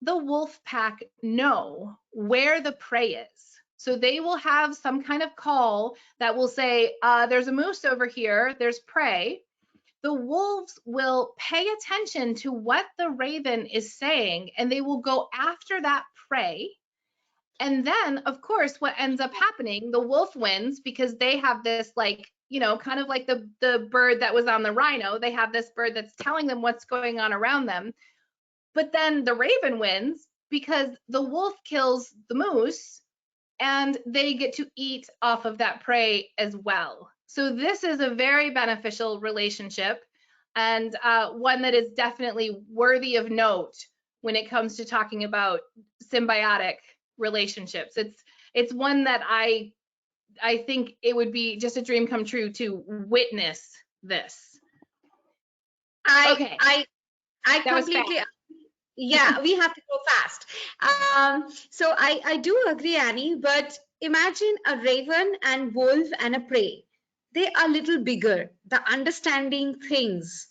the wolf pack know where the prey is. So they will have some kind of call that will say, there's a moose over here, there's prey. The wolves will pay attention to what the raven is saying, and they will go after that prey. And then, of course, what ends up happening, the wolf wins because they have this, kind of like the bird that was on the rhino. They have this bird that's telling them what's going on around them. But then the raven wins because the wolf kills the moose and they get to eat off of that prey as well. So this is a very beneficial relationship, and one that is definitely worthy of note when it comes to talking about symbiotic relationships. It's one that I think it would be just a dream come true to witness this. Okay. I completely, yeah, we have to go fast. So I do agree, Annie, but imagine a raven and wolf and a prey. They are a little bigger, the understanding things.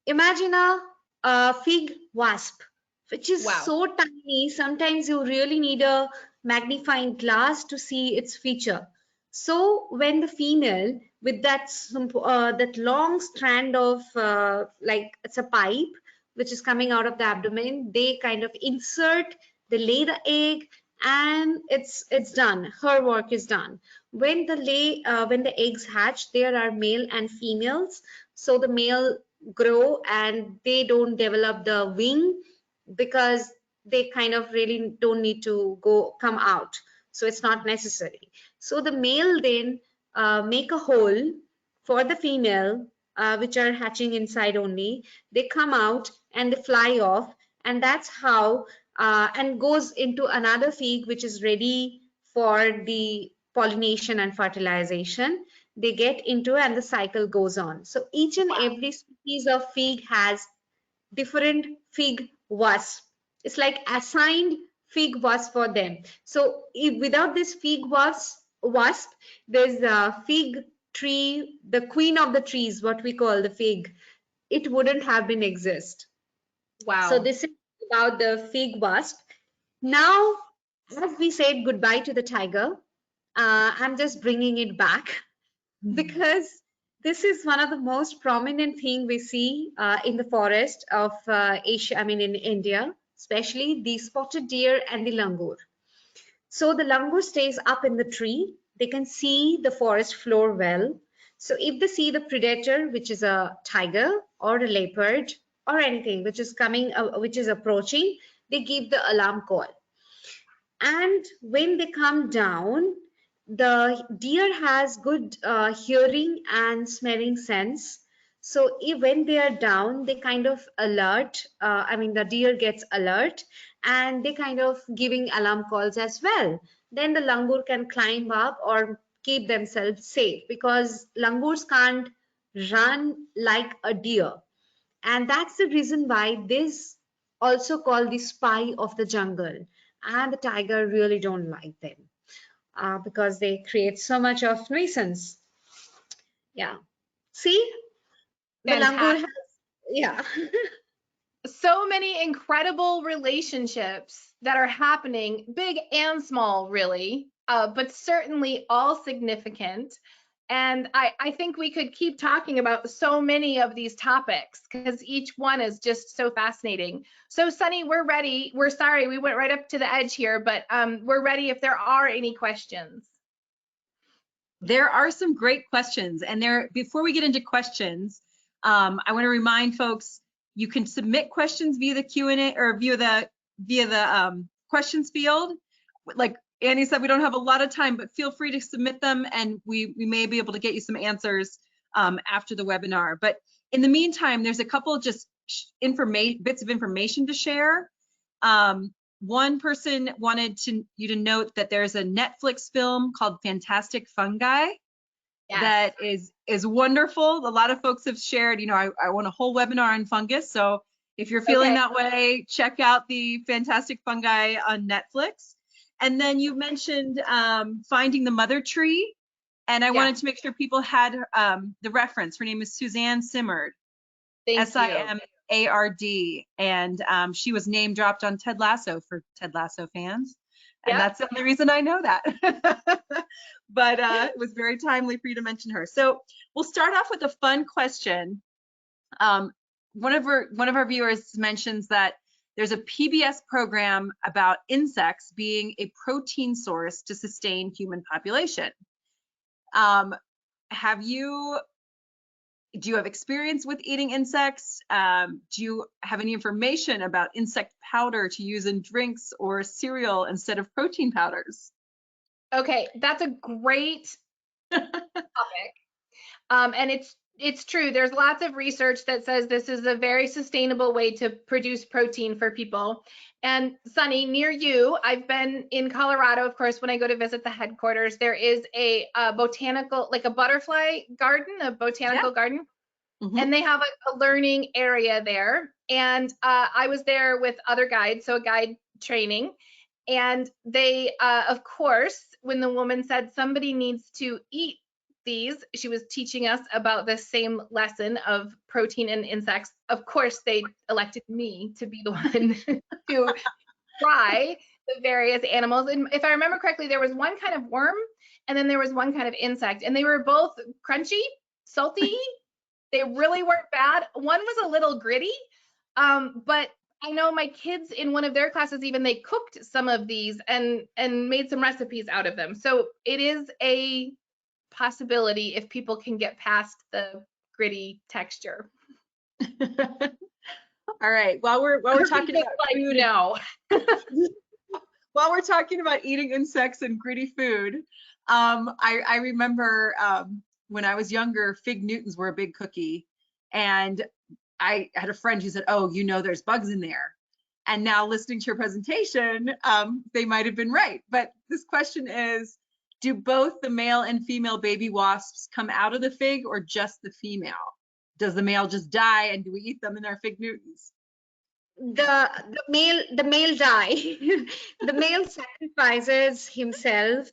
Imagine a fig wasp, which is so tiny. Sometimes you really need a magnifying glass to see its feature. So when the female with that long strand of like it's a pipe which is coming out of the abdomen, they kind of insert, they lay the egg, and it's done. Her work is done. When the eggs hatch, there are male and females. So the male grow and they don't develop the wing because they kind of really don't need to come out. So it's not necessary. So the male then make a hole for the female, which are hatching inside only. They come out and they fly off, and that's how and goes into another fig which is ready for the pollination and fertilization. They get into and the cycle goes on. So each and every species of fig has different fig wasp. It's like assigned fig wasp for them. So without this fig wasp, there's a fig tree, the queen of the trees, what we call the fig. It wouldn't have been exist. Wow. So this is about the fig wasp. Now, as we said goodbye to the tiger, I'm just bringing it back because this is one of the most prominent thing we see in the forest of Asia, in India, especially the spotted deer and the langur. So the langur stays up in the tree. They can see the forest floor well. So if they see the predator, which is a tiger or a leopard or anything which is coming, which is approaching, they give the alarm call. And when they come down, the deer has good hearing and smelling sense. So when they are down, they kind of alert. The deer gets alert, and they kind of giving alarm calls as well. Then the langur can climb up or keep themselves safe, because langurs can't run like a deer. And that's the reason why this also called the spy of the jungle. And the tiger really don't like them because they create so much of nuisance. Yeah. See, the langur Fantastic. has, yeah. So many incredible relationships that are happening, big and small, really, but certainly all significant. And I think we could keep talking about so many of these topics because each one is just so fascinating. So, Sunny, we're ready. We're sorry we went right up to the edge here, but we're ready if there are any questions. There are some great questions, and before we get into questions, I want to remind folks you can submit questions via the Q&A or via the questions field. Like Annie said, we don't have a lot of time, but feel free to submit them, and we may be able to get you some answers after the webinar. But in the meantime, there's a couple just bits of information to share. One person wanted you to note that there's a Netflix film called Fantastic Fungi. Yes. That is wonderful. A lot of folks have shared, I want a whole webinar on fungus. So if you're feeling that way, check out the Fantastic Fungi on Netflix. And then you mentioned Finding the Mother Tree. And I wanted to make sure people had the reference. Her name is Suzanne Simard. Simard. And she was name dropped on Ted Lasso for Ted Lasso fans. And that's the only reason I know that. But it was very timely for you to mention her. So we'll start off with a fun question. One of our viewers mentions that there's a PBS program about insects being a protein source to sustain human population. Do you have experience with eating insects? Do you have any information about insect powder to use in drinks or cereal instead of protein powders? Okay, that's a great topic. And it's true. There's lots of research that says this is a very sustainable way to produce protein for people. And Sunny, near you, I've been in Colorado, of course, when I go to visit the headquarters, there is a botanical, like a butterfly garden, a botanical garden. Mm-hmm. And they have a learning area there. And I was there with other guides, so a guide training. And they, of course, when the woman said somebody needs to eat these, she was teaching us about the same lesson of protein in insects. Of course, they elected me to be the one to try the various animals. And if I remember correctly, there was one kind of worm and then there was one kind of insect, and they were both crunchy, salty. They really weren't bad. One was a little gritty, but I know my kids in one of their classes, even they cooked some of these and made some recipes out of them. So it is a possibility if people can get past the gritty texture. All right. While we're talking about food, while we're talking about eating insects and gritty food, I remember when I was younger, fig Newtons were a big cookie, and I had a friend who said, "Oh, there's bugs in there." And now listening to your presentation, they might have been right. But this question is, do both the male and female baby wasps come out of the fig, or just the female? Does the male just die, and do we eat them in our fig Newtons? The male die. The male sacrifices himself.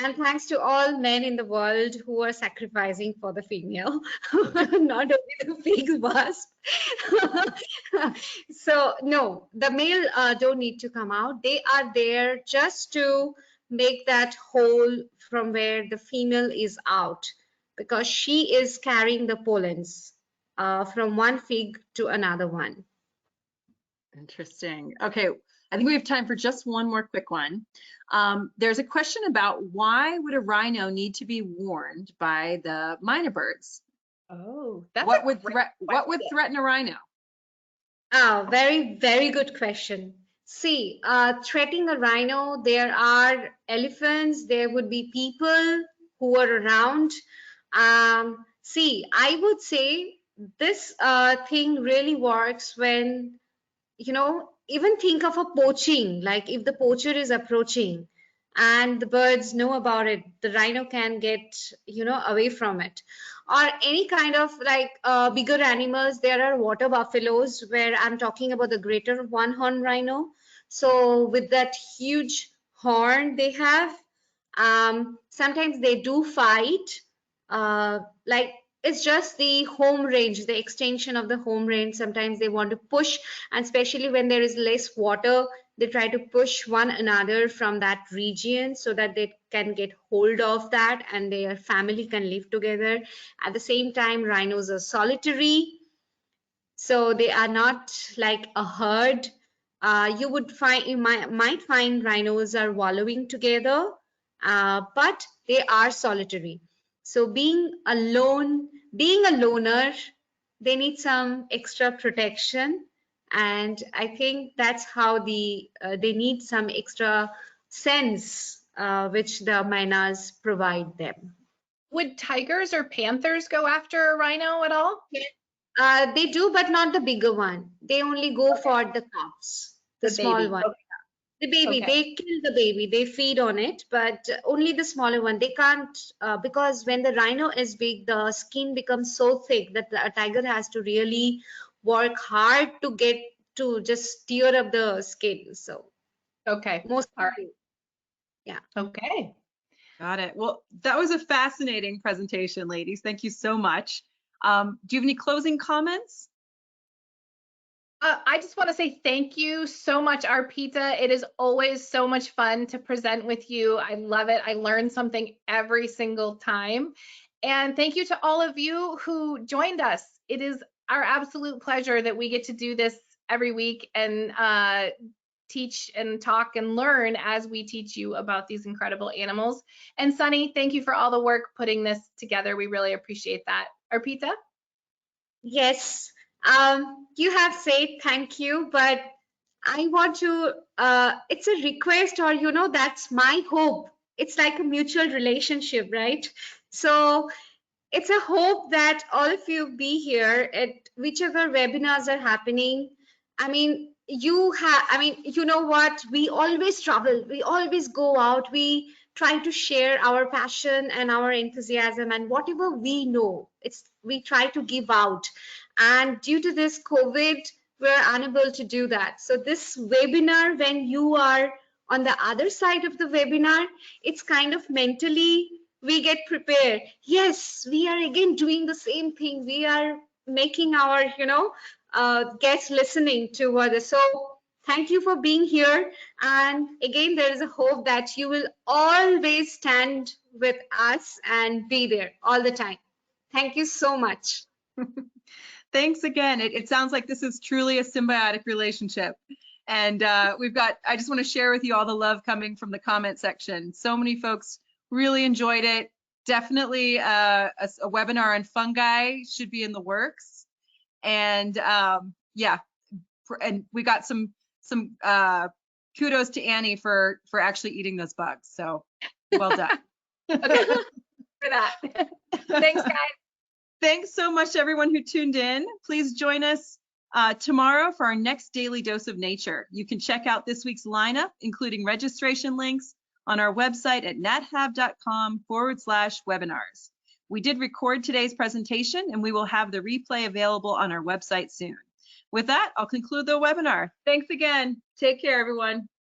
And thanks to all men in the world who are sacrificing for the female, not only the fig wasp. So no, the male don't need to come out. They are there just to make that hole from where the female is out, because she is carrying the pollens from one fig to another one. Interesting. Okay, I think we have time for just one more quick one. There's a question about why would a rhino need to be warned by the mynah birds? Oh, that's what would threaten a rhino? Oh, very, very good question. See, threatening a rhino, there are elephants, there would be people who are around. See, I would say this thing really works when, even think of a poaching, like if the poacher is approaching, and the birds know about it, the rhino can get, away from it. Or any kind of like bigger animals, there are water buffaloes, where I'm talking about the greater one horn rhino. So with that huge horn they have, sometimes they do fight. Like it's just the home range, the extension of the home range. Sometimes they want to push, and especially when there is less water, they try to push one another from that region so that they can get hold of that and their family can live together. At the same time, rhinos are solitary, so they are not like a herd. You might find rhinos are wallowing together, but they are solitary. So being a loner, they need some extra protection, and I think that's how they need some extra sense, which the mynas provide them. Would tigers or panthers go after a rhino at all? They do, but not the bigger one. They only go for the cubs, the The small baby. one. The baby, Okay. they kill the baby, they feed on it, but only the smaller one. They can't, because when the rhino is big, the skin becomes so thick that a tiger has to really work hard to get to just tear up the skin. So Okay. most All right. do. Yeah. Okay. Got it. Well, that was a fascinating presentation, ladies. Thank you so much. Do you have any closing comments? I just want to say thank you so much, Arpita. It is always so much fun to present with you. I love it. I learn something every single time. And thank you to all of you who joined us. It is our absolute pleasure that we get to do this every week and teach and talk and learn as we teach you about these incredible animals. And Sunny, thank you for all the work putting this together. We really appreciate that. Arpita? Yes, you have said thank you, but I want to, it's a request, or that's my hope. It's like a mutual relationship, right? So it's a hope that all of you be here at whichever webinars are happening. I mean, you know what? We always travel, we always go out, we try to share our passion and our enthusiasm and whatever we know, we try to give out. And due to this COVID, we're unable to do that. So this webinar, when you are on the other side of the webinar, it's kind of mentally we get prepared. Yes, we are again doing the same thing. We are making our, guests listening to others. So thank you for being here. And again, there is a hope that you will always stand with us and be there all the time. Thank you so much. Thanks again. It sounds like this is truly a symbiotic relationship. And I just want to share with you all the love coming from the comment section. So many folks really enjoyed it. Definitely a webinar on fungi should be in the works. And yeah, and we got some kudos to Annie for actually eating those bugs. So well done. Okay. For that. Thanks, guys. Thanks so much to everyone who tuned in. Please join us tomorrow for our next daily dose of nature. You can check out this week's lineup, including registration links, on our website at nathab.com/webinars. We did record today's presentation, and we will have the replay available on our website soon. With that, I'll conclude the webinar. Thanks again. Take care, everyone.